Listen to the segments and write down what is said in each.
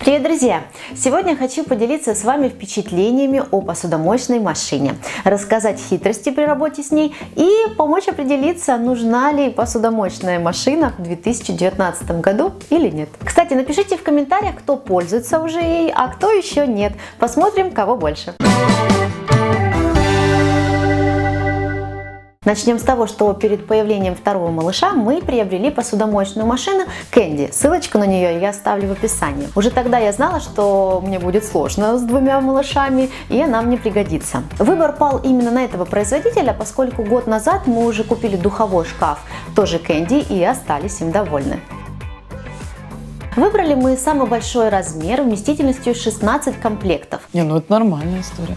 Привет, друзья! Сегодня я хочу поделиться с вами впечатлениями о посудомоечной машине, рассказать хитрости при работе с ней и помочь определиться, нужна ли посудомоечная машина в 2019 году или нет. Кстати, напишите в комментариях, кто пользуется уже ей, а кто еще нет. Посмотрим, кого больше. Начнем с того, что перед появлением второго малыша мы приобрели посудомоечную машину Candy. Ссылочку на нее я оставлю в описании. Уже тогда я знала, что мне будет сложно с двумя малышами, и она мне пригодится. Выбор пал именно на этого производителя, поскольку год назад мы уже купили духовой шкаф, тоже Candy, и остались им довольны. Выбрали мы самый большой размер вместительностью 16 комплектов. Это нормальная история.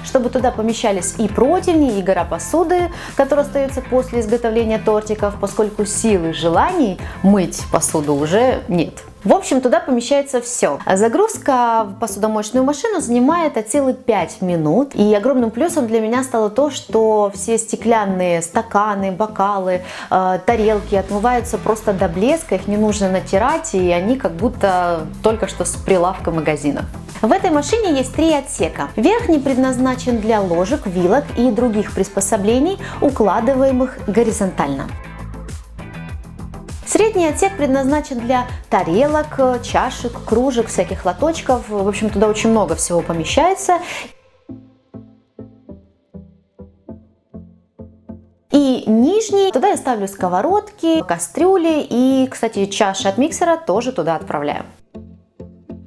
Чтобы туда помещались и противни, и гора посуды, которая остается после изготовления тортиков, поскольку силы и желаний мыть посуду уже нет. В общем, туда помещается все. Загрузка в посудомоечную машину занимает от силы 5 минут. И огромным плюсом для меня стало то, что все стеклянные стаканы, бокалы, тарелки отмываются просто до блеска. Их не нужно натирать, и они как будто только что с прилавка магазина. В этой машине есть 3 отсека. Верхний предназначен для ложек, вилок и других приспособлений, укладываемых горизонтально. Средний отсек предназначен для тарелок, чашек, кружек, всяких лоточков. В общем, туда очень много всего помещается. И нижний, туда я ставлю сковородки, кастрюли и, кстати, чаши от миксера тоже туда отправляю.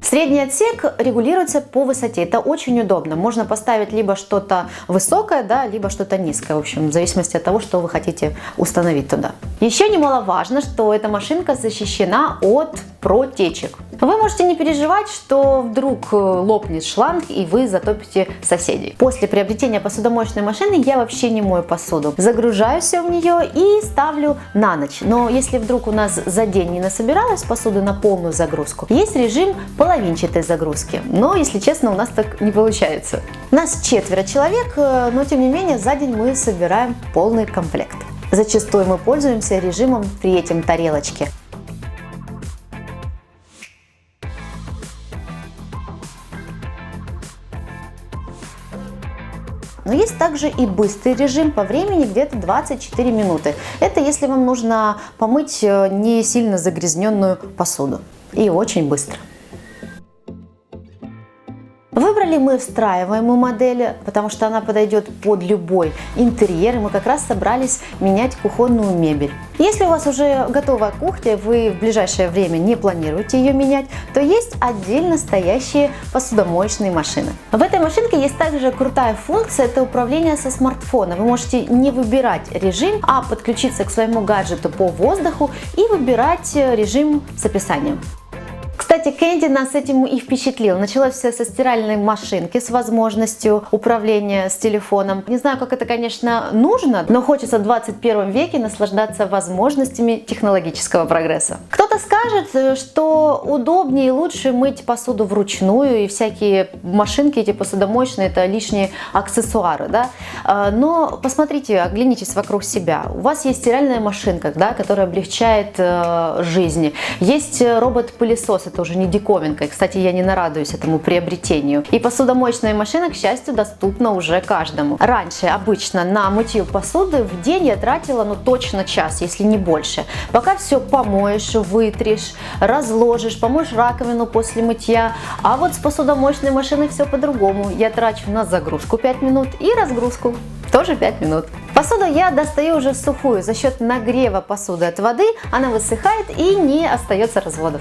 Средний отсек регулируется по высоте. Это очень удобно. Можно поставить либо что-то высокое, либо что-то низкое. В общем, в зависимости от того, что вы хотите установить туда. Еще немаловажно, что эта машинка защищена от протечек. Вы можете не переживать, что вдруг лопнет шланг и вы затопите соседей. После приобретения посудомоечной машины я вообще не мою посуду. Загружаю все в нее и ставлю на ночь. Но если вдруг у нас за день не насобиралась посуды на полную загрузку, есть режим половинчатой загрузки. Но, если честно, у нас так не получается. Нас 4 человек, но тем не менее за день мы собираем полный комплект. Зачастую мы пользуемся режимом «третьем тарелочки». Но есть также и быстрый режим по времени, где-то 24 минуты. Это если вам нужно помыть не сильно загрязненную посуду. И очень быстро. Выбрали мы встраиваемую модель, потому что она подойдет под любой интерьер, и мы как раз собрались менять кухонную мебель. Если у вас уже готовая кухня, вы в ближайшее время не планируете ее менять, то есть отдельно стоящие посудомоечные машины. В этой машинке есть также крутая функция, это управление со смартфона. Вы можете не выбирать режим, а подключиться к своему гаджету по воздуху и выбирать режим с описанием. Кстати, Candy нас этим и впечатлил. Началось все со стиральной машинки с возможностью управления с телефоном. Не знаю, как это, конечно, нужно, но хочется в 21 веке наслаждаться возможностями технологического прогресса. Кто-то скажет, что удобнее и лучше мыть посуду вручную, и всякие машинки эти посудомоечные – это лишние аксессуары, Но посмотрите, оглянитесь вокруг себя. У вас есть стиральная машинка, которая облегчает жизнь. Есть робот-пылесос. Это уже не диковинка. И, кстати, я не нарадуюсь этому приобретению. И посудомоечная машина, к счастью, доступна уже каждому. Раньше обычно на мытье посуды в день я тратила точно час, если не больше. Пока все помоешь, вытрешь, разложишь, помоешь раковину после мытья. А вот с посудомоечной машиной все по-другому. Я трачу на загрузку 5 минут и разгрузку тоже 5 минут. Посуду я достаю уже в сухую. За счет нагрева посуды от воды она высыхает и не остается разводов.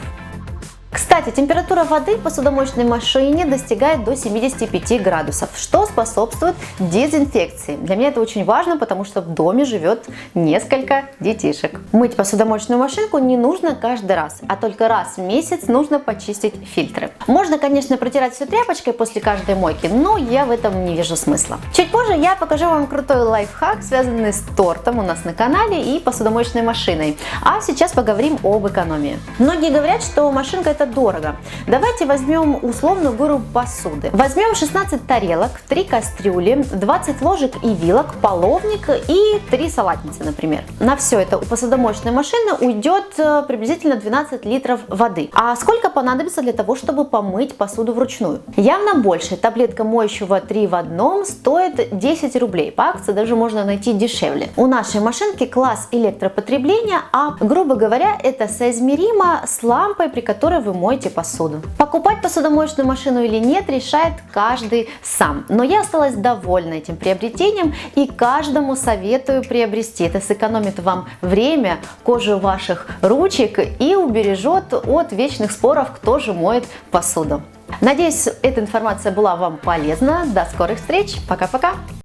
Кстати, температура воды в посудомоечной машине достигает до 75 градусов, что способствует дезинфекции. Для меня это очень важно, потому что в доме живет несколько детишек. Мыть посудомоечную машинку не нужно каждый раз, а только раз в месяц нужно почистить фильтры. Можно, конечно, протирать все тряпочкой после каждой мойки, но я в этом не вижу смысла. Чуть позже я покажу вам крутой лайфхак, связанный с тортом у нас на канале и посудомоечной машиной. А сейчас поговорим об экономии. Многие говорят, что машинка это дорого. дорого. Давайте возьмем условную гору посуды. Возьмем 16 тарелок, 3 кастрюли, 20 ложек и вилок, половник и 3 салатницы, например. На все это у посудомоечной машины уйдет приблизительно 12 литров воды. А сколько понадобится для того, чтобы помыть посуду вручную? Явно больше. Таблетка моющего 3 в 1 стоит 10 рублей. По акции даже можно найти дешевле. У нашей машинки класс электропотребления А. Грубо говоря, это соизмеримо с лампой, при которой вы моете посуду. Покупать посудомоечную машину или нет, решает каждый сам. Но я осталась довольна этим приобретением и каждому советую приобрести. Это сэкономит вам время, кожу ваших ручек и убережет от вечных споров, кто же моет посуду. Надеюсь, эта информация была вам полезна. До скорых встреч. Пока-пока.